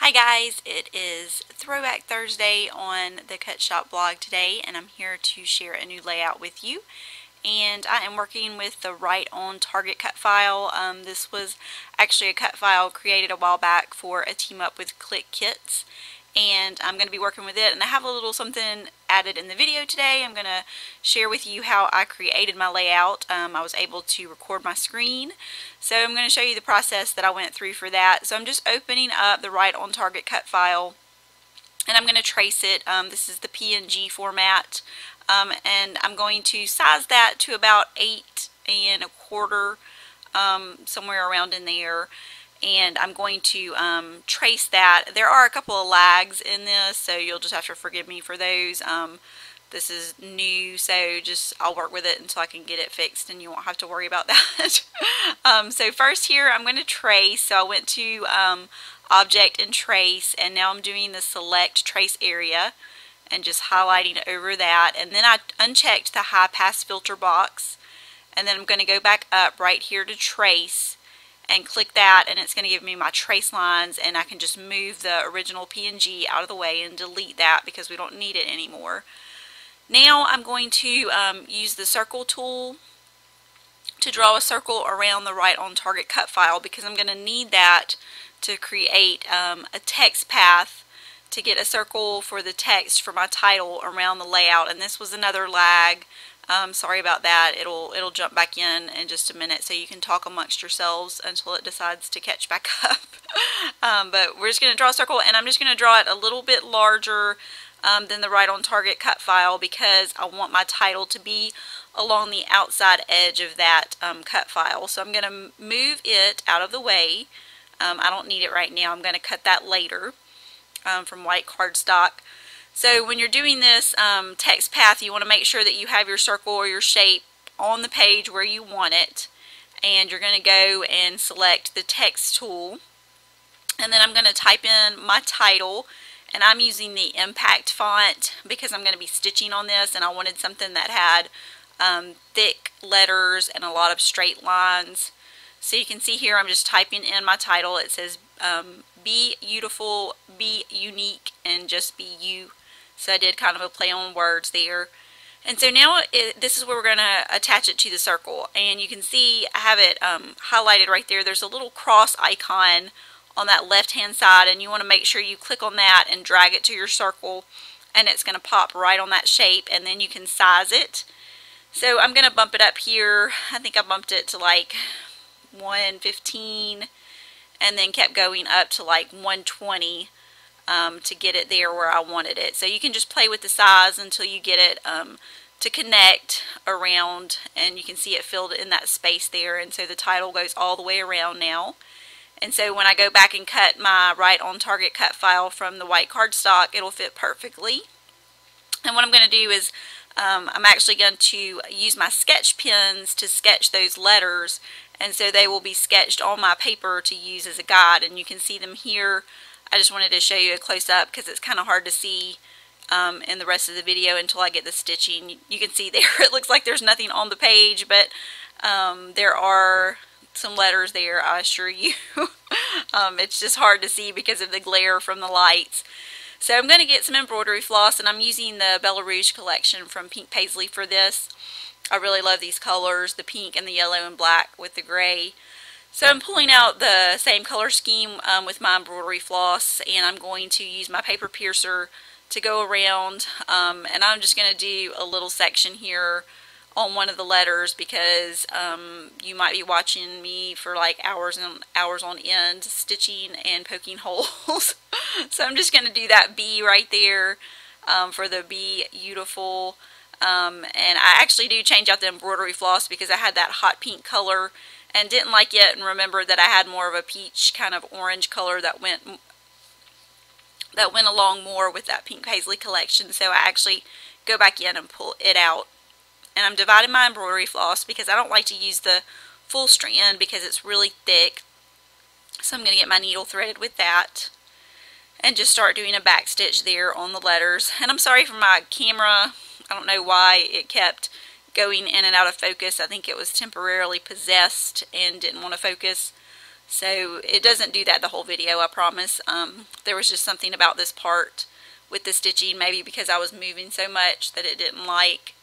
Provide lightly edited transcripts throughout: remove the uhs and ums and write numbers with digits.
Hi guys, it is Throwback Thursday on the Cut Shop blog today, and I'm here to share a new layout with you. And I am working with the Right on Target cut file. This was actually a cut file created a while back for a team up with Click Kits, and I'm going to be working with it. And I have a little something added in the video today. I'm going to share with you how I created my layout. I was able to record my screen, so I'm going to show you the process that I went through for that. So I'm just opening up the Right on Target cut file, and I'm going to trace it. This is the PNG format, and I'm going to size that to about 8 1/4, somewhere around in there. And I'm going to trace that. There are a couple of lags in this, so you'll just have to forgive me for those. This is new, so I'll work with it until I can get it fixed, and you won't have to worry about that. So first here, I'm going to trace. So I went to Object and Trace, and now I'm doing the Select Trace Area and just highlighting over that. And then I unchecked the High Pass Filter box, and then I'm going to go back up right here to Trace and click that, and it's going to give me my trace lines, and I can just move the original PNG out of the way and delete that because we don't need it anymore. Now I'm going to use the circle tool to draw a circle around the Right on Target cut file, because I'm going to need that to create a text path to get a circle for the text for my title around the layout. And this was another lag. Sorry about that. It'll jump back in just a minute, so you can talk amongst yourselves until it decides to catch back up. But we're just going to draw a circle, and I'm just going to draw it a little bit larger than the Right on Target cut file, because I want my title to be along the outside edge of that cut file. So I'm going to move it out of the way. I don't need it right now. I'm going to cut that later from white cardstock. So when you're doing this text path, you want to make sure that you have your circle or your shape on the page where you want it. And you're going to go and select the text tool. And then I'm going to type in my title. And I'm using the Impact font because I'm going to be stitching on this, and I wanted something that had thick letters and a lot of straight lines. So you can see here I'm just typing in my title. It says be beautiful, be unique, and just be you. So I did kind of a play on words there. And so now this is where we're going to attach it to the circle. And you can see I have it highlighted right there. There's a little cross icon on that left hand side, and you want to make sure you click on that and drag it to your circle, and it's going to pop right on that shape, and then you can size it. So I'm going to bump it up here. I think I bumped it to like 115, and then kept going up to like 120 to get it there where I wanted it. So you can just play with the size until you get it to connect around, and you can see it filled in that space there. And so the title goes all the way around now. And so when I go back and cut my Right on Target cut file from the white cardstock, it'll fit perfectly. And what I'm going to do is I'm actually going to use my sketch pens to sketch those letters, and so they will be sketched on my paper to use as a guide, and you can see them here. I just wanted to show you a close-up because it's kind of hard to see in the rest of the video until I get the stitching. You can see there it looks like there's nothing on the page, but there are some letters there, I assure you. It's just hard to see because of the glare from the lights. So I'm going to get some embroidery floss, and I'm using the Bella Rouge collection from Pink Paisley for this. I really love these colors, the pink and the yellow and black with the gray. So I'm pulling out the same color scheme with my embroidery floss, and I'm going to use my paper piercer to go around, and I'm just going to do a little section here on one of the letters, because you might be watching me for like hours and hours on end stitching and poking holes. So I'm just going to do that B right there for the Be Beautiful. And I actually do change out the embroidery floss because I had that hot pink color and didn't like it, and remembered that I had more of a peach kind of orange color that went along more with that Pink Paisley collection. So I actually go back in and pull it out. And I'm dividing my embroidery floss because I don't like to use the full strand because it's really thick. So I'm going to get my needle threaded with that and just start doing a back stitch there on the letters. And I'm sorry for my camera. I don't know why it kept going in and out of focus. I think it was temporarily possessed and didn't want to focus. So it doesn't do that the whole video, I promise. There was just something about this part with the stitching, maybe because I was moving so much that it didn't like.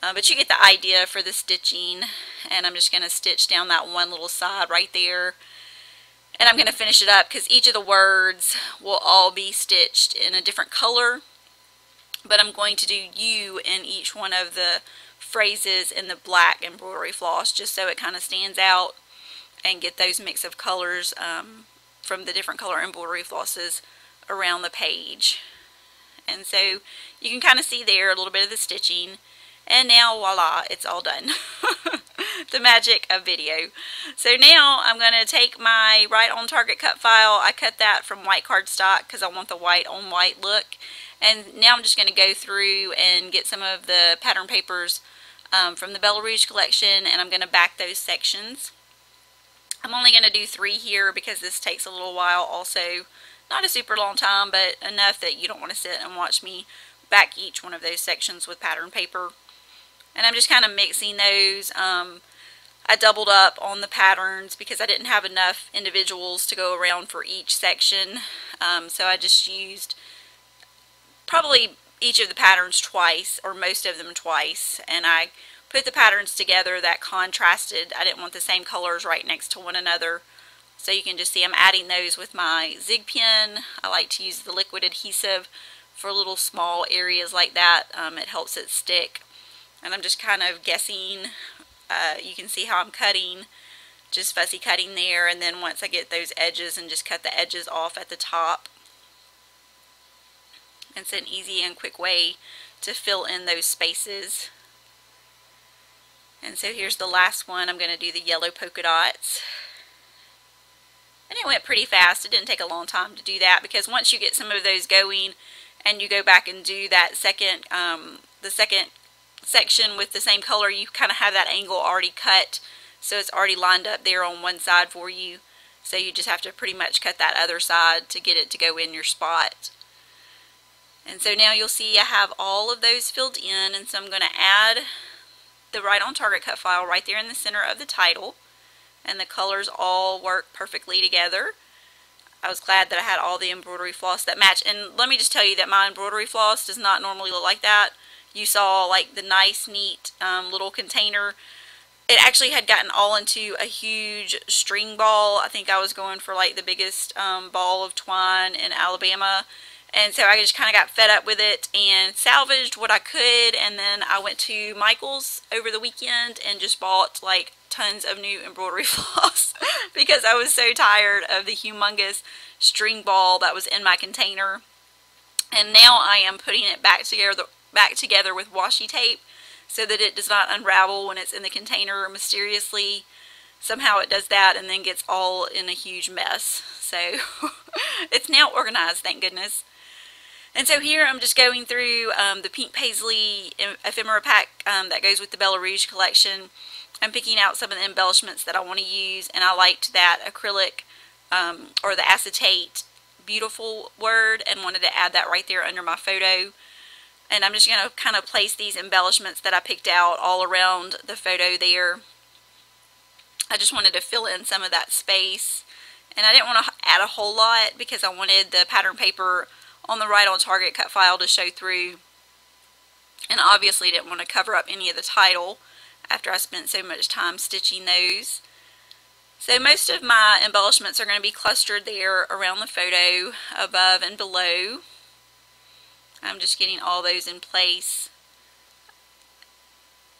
But you get the idea for the stitching, and I'm just going to stitch down that one little side right there. And I'm going to finish it up because each of the words will all be stitched in a different color. But I'm going to do you in each one of the phrases in the black embroidery floss, just so it kind of stands out, and get those mix of colors from the different color embroidery flosses around the page. And so you can kind of see there a little bit of the stitching. And now, voila, it's all done. The magic of video. So now I'm going to take my right on target cut file. I cut that from white cardstock because I want the white on white look. And now I'm just going to go through and get some of the pattern papers from the Bella Rouge collection, and I'm going to back those sections. I'm only going to do 3 here because this takes a little while also. Not a super long time, but enough that you don't want to sit and watch me back each one of those sections with pattern paper. And I'm just kind of mixing those. I doubled up on the patterns because I didn't have enough individuals to go around for each section. So I just used probably each of the patterns twice, or most of them twice, and I put the patterns together that contrasted. I didn't want the same colors right next to one another. So you can just see I'm adding those with my Zig pen. I like to use the liquid adhesive for little small areas like that. It helps it stick. And I'm just kind of guessing. You can see how I'm cutting, just fussy cutting there, and then once I get those edges, and just cut the edges off at the top. It's an easy and quick way to fill in those spaces. And so here's the last one. I'm going to do the yellow polka dots. And it went pretty fast. It didn't take a long time to do that, because once you get some of those going and you go back and do that the second section with the same color, you kind of have that angle already cut, so it's already lined up there on one side for you. So you just have to pretty much cut that other side to get it to go in your spot. And so now you'll see I have all of those filled in, and so I'm going to add the right on target cut file right there in the center of the title, and the colors all work perfectly together. I was glad that I had all the embroidery floss that match. And let me just tell you that my embroidery floss does not normally look like that. You saw like the nice neat little container. It actually had gotten all into a huge string ball. I think I was going for like the biggest ball of twine in Alabama. And so I just kind of got fed up with it and salvaged what I could, and then I went to Michael's over the weekend and just bought like tons of new embroidery floss because I was so tired of the humongous string ball that was in my container. And now I am putting it back together with washi tape so that it does not unravel when it's in the container mysteriously. Somehow it does that and then gets all in a huge mess. So it's now organized, thank goodness. And so here I'm just going through the pink paisley ephemera pack that goes with the Bella Rouge collection. I'm picking out some of the embellishments that I want to use, and I liked that acrylic or the acetate beautiful word and wanted to add that right there under my photo. And I'm just going to kind of place these embellishments that I picked out all around the photo there. I just wanted to fill in some of that space, and I didn't want to add a whole lot because I wanted the pattern paper on the right on target cut file to show through, and obviously didn't want to cover up any of the title after I spent so much time stitching those. So most of my embellishments are going to be clustered there around the photo, above and below. I'm just getting all those in place,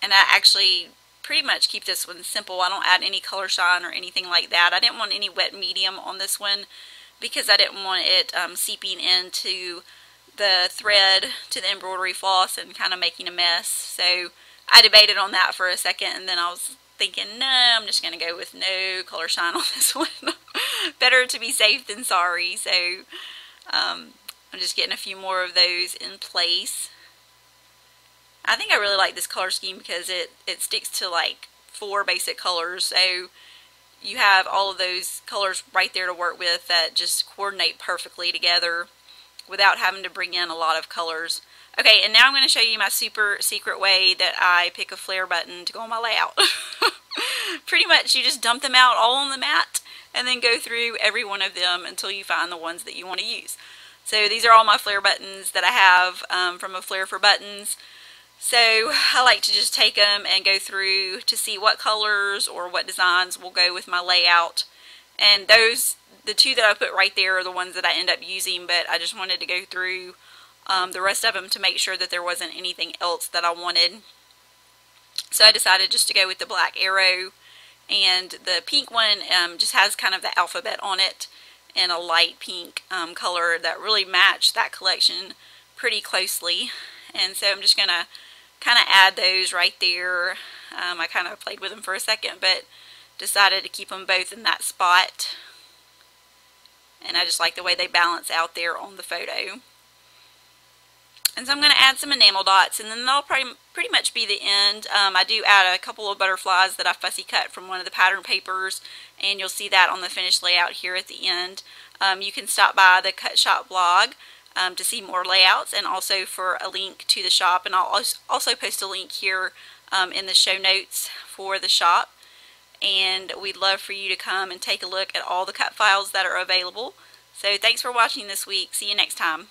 and I actually pretty much keep this one simple. I don't add any color shine or anything like that. I didn't want any wet medium on this one because I didn't want it seeping into the thread to the embroidery floss and kind of making a mess. So I debated on that for a second, and then I was thinking, no, I'm just going to go with no color shine on this one. Better to be safe than sorry. So I'm just getting a few more of those in place. I think I really like this color scheme because it sticks to like 4 basic colors. So you have all of those colors right there to work with that just coordinate perfectly together without having to bring in a lot of colors. Okay, and now I'm going to show you my super secret way that I pick a flare button to go on my layout. Pretty much you just dump them out all on the mat and then go through every one of them until you find the ones that you want to use. So these are all my flare buttons that I have from a Flare for Buttons. So I like to just take them and go through to see what colors or what designs will go with my layout. And those, the two that I put right there are the ones that I end up using, but I just wanted to go through the rest of them to make sure that there wasn't anything else that I wanted. So I decided just to go with the black arrow, and the pink one just has kind of the alphabet on it in a light pink color that really matched that collection pretty closely. And so I'm just going to kind of add those right there. I kind of played with them for a second, but decided to keep them both in that spot. And I just like the way they balance out there on the photo. And so I'm going to add some enamel dots, and then that'll pretty much be the end. I do add a couple of butterflies that I fussy cut from one of the pattern papers, and you'll see that on the finished layout here at the end. You can stop by the Cut Shop blog to see more layouts, and also for a link to the shop. And I'll also post a link here in the show notes for the shop. And we'd love for you to come and take a look at all the cut files that are available. So thanks for watching this week. See you next time.